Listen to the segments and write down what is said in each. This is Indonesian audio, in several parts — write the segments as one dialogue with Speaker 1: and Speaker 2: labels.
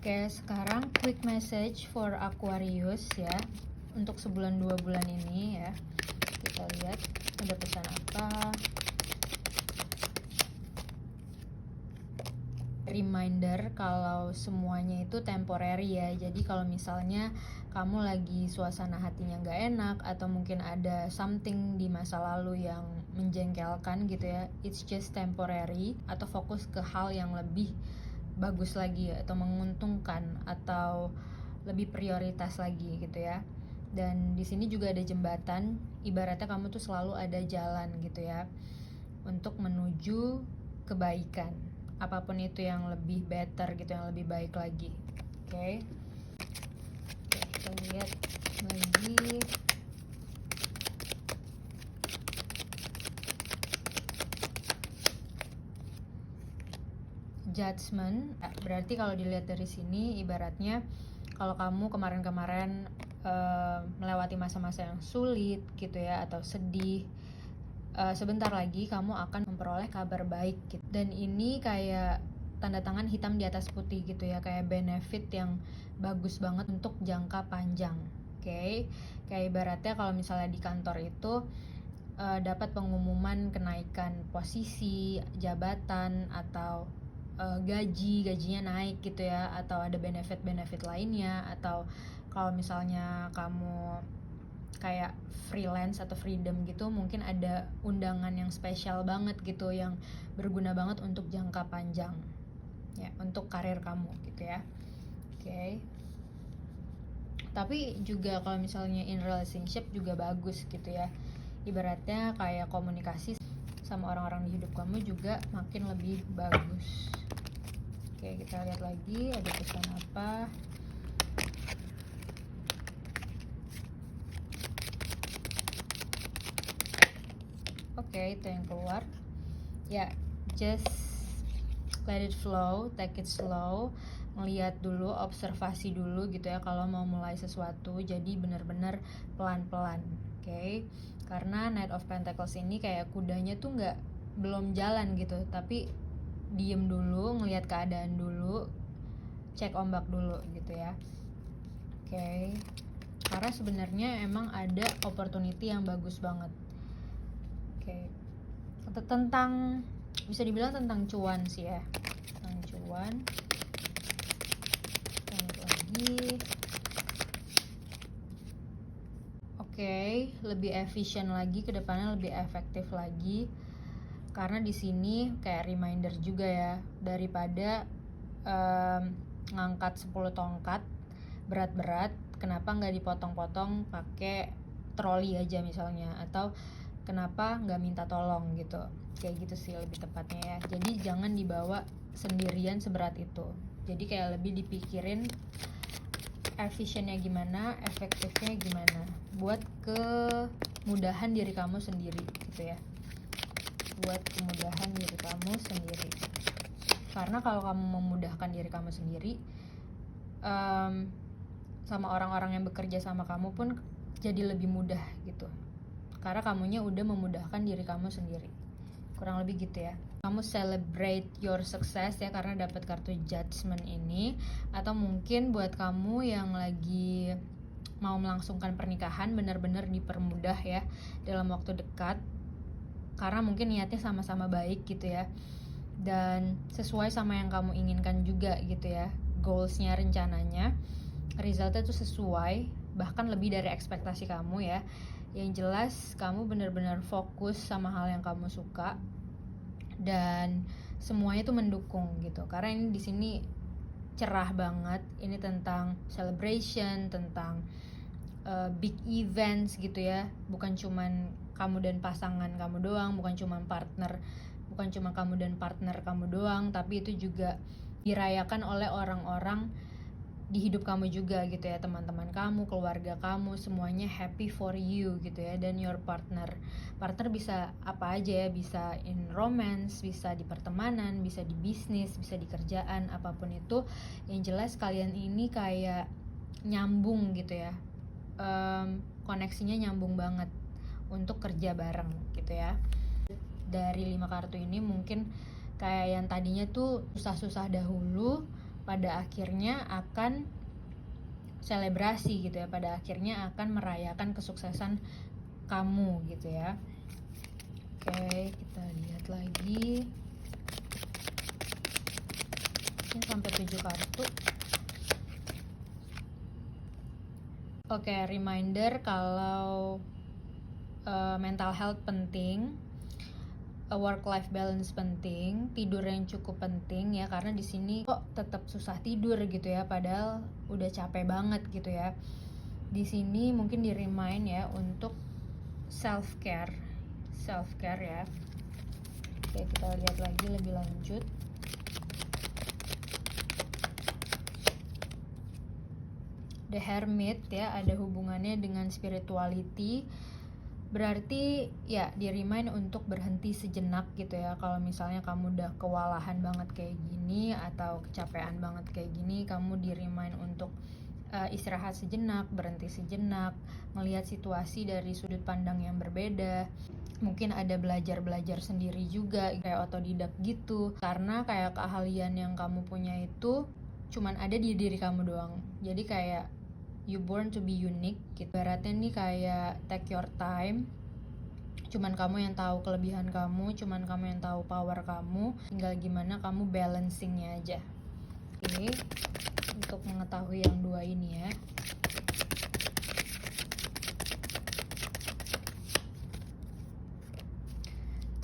Speaker 1: Oke, sekarang quick message for Aquarius ya. Untuk sebulan 2 bulan ini ya. Kita lihat ada pesan apa. Reminder kalau semuanya itu temporary ya. Jadi kalau misalnya kamu lagi suasana hatinya gak enak, atau mungkin ada something di masa lalu yang menjengkelkan gitu ya, it's just temporary. Atau fokus ke hal yang lebih bagus lagi ya, atau menguntungkan, atau lebih prioritas lagi gitu ya. Dan di sini juga ada jembatan, ibaratnya kamu tuh selalu ada jalan gitu ya untuk menuju kebaikan, apapun itu yang lebih better gitu, yang lebih baik lagi. Oke. Kita lihat lagi. Judgment, berarti kalau dilihat dari sini ibaratnya kalau kamu kemarin-kemarin melewati masa-masa yang sulit gitu ya, atau sedih, sebentar lagi kamu akan memperoleh kabar baik gitu. Dan ini kayak tanda tangan hitam di atas putih gitu ya, kayak benefit yang bagus banget untuk jangka panjang. Oke. Kayak ibaratnya kalau misalnya di kantor itu dapat pengumuman kenaikan posisi, jabatan, atau gajinya naik gitu ya, atau ada benefit lainnya. Atau kalau misalnya kamu kayak freelance atau freedom gitu, mungkin ada undangan yang spesial banget gitu, yang berguna banget untuk jangka panjang ya, untuk karir kamu gitu ya. Oke. Tapi juga kalau misalnya in relationship juga bagus gitu ya, ibaratnya kayak komunikasi sama orang-orang di hidup kamu juga makin lebih bagus. Oke, kita lihat lagi ada pesan apa. Oke, itu yang keluar ya. Just let it flow, take it slow, ngeliat dulu, observasi dulu gitu ya kalau mau mulai sesuatu. Jadi benar-benar pelan-pelan. Oke. Karena Knight of Pentacles ini kayak kudanya tuh belum jalan gitu, tapi diem dulu, ngelihat keadaan dulu, cek ombak dulu gitu ya. Oke. Karena sebenarnya emang ada opportunity yang bagus banget. Oke. Tentang, bisa dibilang tentang cuan sih ya, tentang cuan. Lanjut lagi. Oke, lebih efisien lagi ke depannya, lebih efektif lagi. Karena di sini kayak reminder juga ya, daripada ngangkat 10 tongkat berat-berat, kenapa nggak dipotong-potong pakai troli aja misalnya, atau kenapa nggak minta tolong gitu. Kayak gitu sih lebih tepatnya ya. Jadi jangan dibawa sendirian seberat itu. Jadi kayak lebih dipikirin efisiennya gimana, efektifnya gimana, buat kemudahan diri kamu sendiri gitu ya. Buat kemudahan diri kamu sendiri. Karena kalau kamu memudahkan diri kamu sendiri, sama orang-orang yang bekerja sama kamu pun jadi lebih mudah gitu. Karena kamunya udah memudahkan diri kamu sendiri. Kurang lebih gitu ya. Kamu celebrate your success ya, karena dapat kartu Judgment ini. Atau mungkin buat kamu yang lagi mau melangsungkan pernikahan, benar-benar dipermudah ya dalam waktu dekat. Karena mungkin niatnya sama-sama baik gitu ya, dan sesuai sama yang kamu inginkan juga gitu ya. Goalsnya, rencananya, resultnya tuh sesuai, bahkan lebih dari ekspektasi kamu ya. Yang jelas kamu benar-benar fokus sama hal yang kamu suka, dan semuanya tuh mendukung gitu. Karena ini di sini cerah banget. Ini tentang celebration, tentang big events gitu ya. Bukan cuman kamu dan pasangan kamu doang, bukan cuma kamu dan partner kamu doang, tapi itu juga dirayakan oleh orang-orang di hidup kamu juga gitu ya. Teman-teman kamu, keluarga kamu, semuanya happy for you gitu ya. Dan your partner bisa apa aja ya, bisa in romance, bisa di pertemanan, bisa di bisnis, bisa di kerjaan, apapun itu. Yang jelas kalian ini kayak nyambung gitu ya, koneksinya nyambung banget untuk kerja bareng gitu ya. Dari 5 kartu ini mungkin kayak yang tadinya tuh susah-susah dahulu, pada akhirnya akan selebrasi gitu ya, pada akhirnya akan merayakan kesuksesan kamu gitu ya. Oke, kita lihat lagi. Ini sampai 7 kartu. Oke, reminder kalau mental health penting, work-life balance penting, tidur yang cukup penting ya, karena di sini kok tetap susah tidur gitu ya, padahal udah capek banget gitu ya. Di sini mungkin di remind ya untuk self care ya. Oke, kita lihat lagi lebih lanjut. The Hermit ya, ada hubungannya dengan spirituality. Berarti ya di remind untuk berhenti sejenak gitu ya. Kalau misalnya kamu udah kewalahan banget kayak gini atau kecapean banget kayak gini, kamu di remind untuk istirahat sejenak, berhenti sejenak, melihat situasi dari sudut pandang yang berbeda. Mungkin ada belajar sendiri juga, kayak otodidak gitu. Karena kayak keahlian yang kamu punya itu cuman ada di diri kamu doang. Jadi kayak you born to be unique gitu. Ibaratnya nih kayak take your time. Cuman kamu yang tahu kelebihan kamu, cuman kamu yang tahu power kamu. Tinggal gimana kamu balancingnya aja. Oke, untuk mengetahui yang dua ini ya.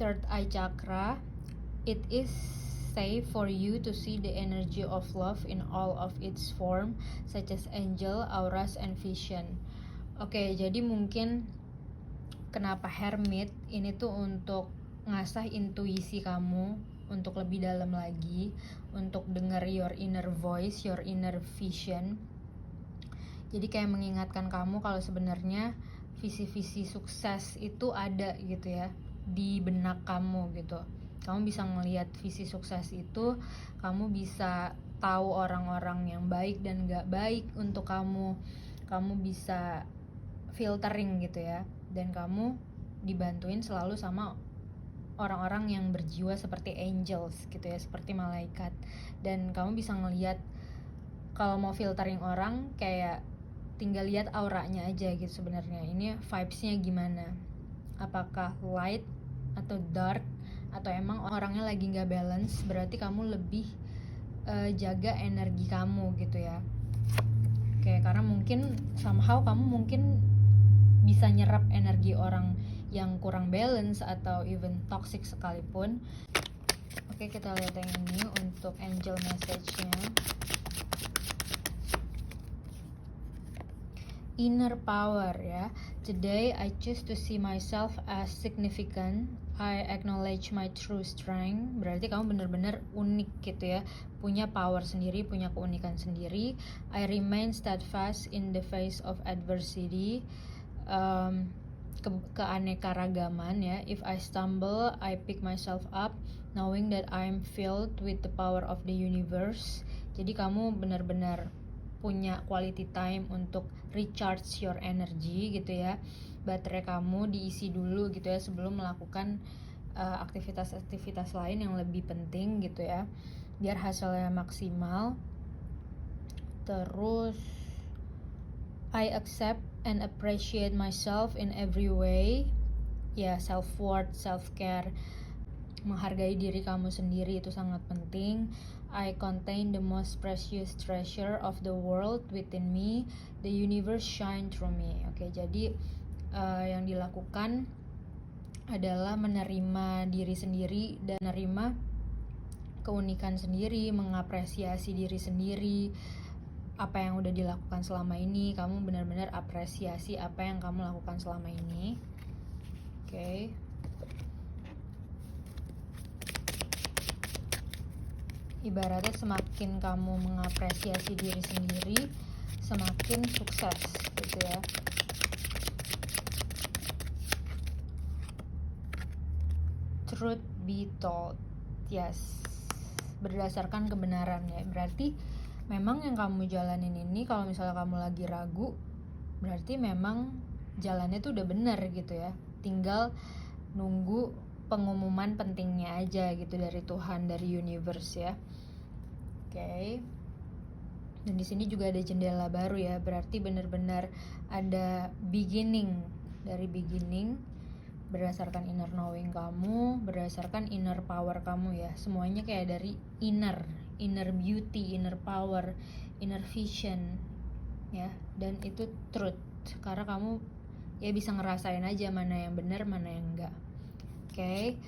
Speaker 1: Third eye chakra, it is safe for you to see the energy of love in all of its form, such as angel, auras, and vision. Oke, jadi mungkin kenapa Hermit ini tuh untuk ngasah intuisi kamu, untuk lebih dalam lagi, untuk dengar your inner voice, your inner vision. Jadi kayak mengingatkan kamu kalau sebenarnya visi-visi sukses itu ada gitu ya di benak kamu gitu. Kamu bisa ngelihat visi sukses itu, kamu bisa tahu orang-orang yang baik dan gak baik untuk kamu. Kamu bisa filtering gitu ya, dan kamu dibantuin selalu sama orang-orang yang berjiwa seperti angels gitu ya, seperti malaikat. Dan kamu bisa ngelihat kalau mau filtering orang kayak tinggal lihat auranya aja gitu sebenarnya. Ini vibes-nya gimana? Apakah light atau dark, atau emang orangnya lagi nggak balance, berarti kamu lebih jaga energi kamu gitu ya. Oke, karena mungkin somehow kamu mungkin bisa nyerap energi orang yang kurang balance atau even toxic sekalipun. Oke, kita lihat yang ini untuk angel message-nya. Inner power ya. Today I choose to see myself as significant. I acknowledge my true strength. Berarti kamu benar-benar unik gitu ya, punya power sendiri, punya keunikan sendiri. I remain steadfast in the face of adversity. Keanekaragaman ya. If I stumble, I pick myself up, knowing that I'm filled with the power of the universe. Jadi kamu benar-benar punya quality time untuk recharge your energy gitu ya. Baterai kamu diisi dulu gitu ya sebelum melakukan aktivitas-aktivitas lain yang lebih penting gitu ya, biar hasilnya maksimal. Terus I accept and appreciate myself in every way ya, self-worth, self-care, menghargai diri kamu sendiri itu sangat penting. I contain the most precious treasure of the world within me. The universe shine through me. Oke, jadi yang dilakukan adalah menerima diri sendiri dan menerima keunikan sendiri, mengapresiasi diri sendiri. Apa yang udah dilakukan selama ini, kamu benar-benar apresiasi apa yang kamu lakukan selama ini. Oke. Ibaratnya semakin kamu mengapresiasi diri sendiri, semakin sukses gitu ya. Truth be told, yes, berdasarkan kebenaran ya. Berarti memang yang kamu jalanin ini, kalau misalnya kamu lagi ragu, berarti memang jalannya tuh udah benar gitu ya. Tinggal nunggu pengumuman pentingnya aja gitu dari Tuhan, dari universe ya. Oke. Dan di sini juga ada jendela baru ya, berarti benar-benar ada beginning, dari beginning berdasarkan inner knowing kamu, berdasarkan inner power kamu ya. Semuanya kayak dari inner beauty, inner power, inner vision ya. Dan itu truth, karena kamu ya bisa ngerasain aja mana yang benar, mana yang enggak. Oke.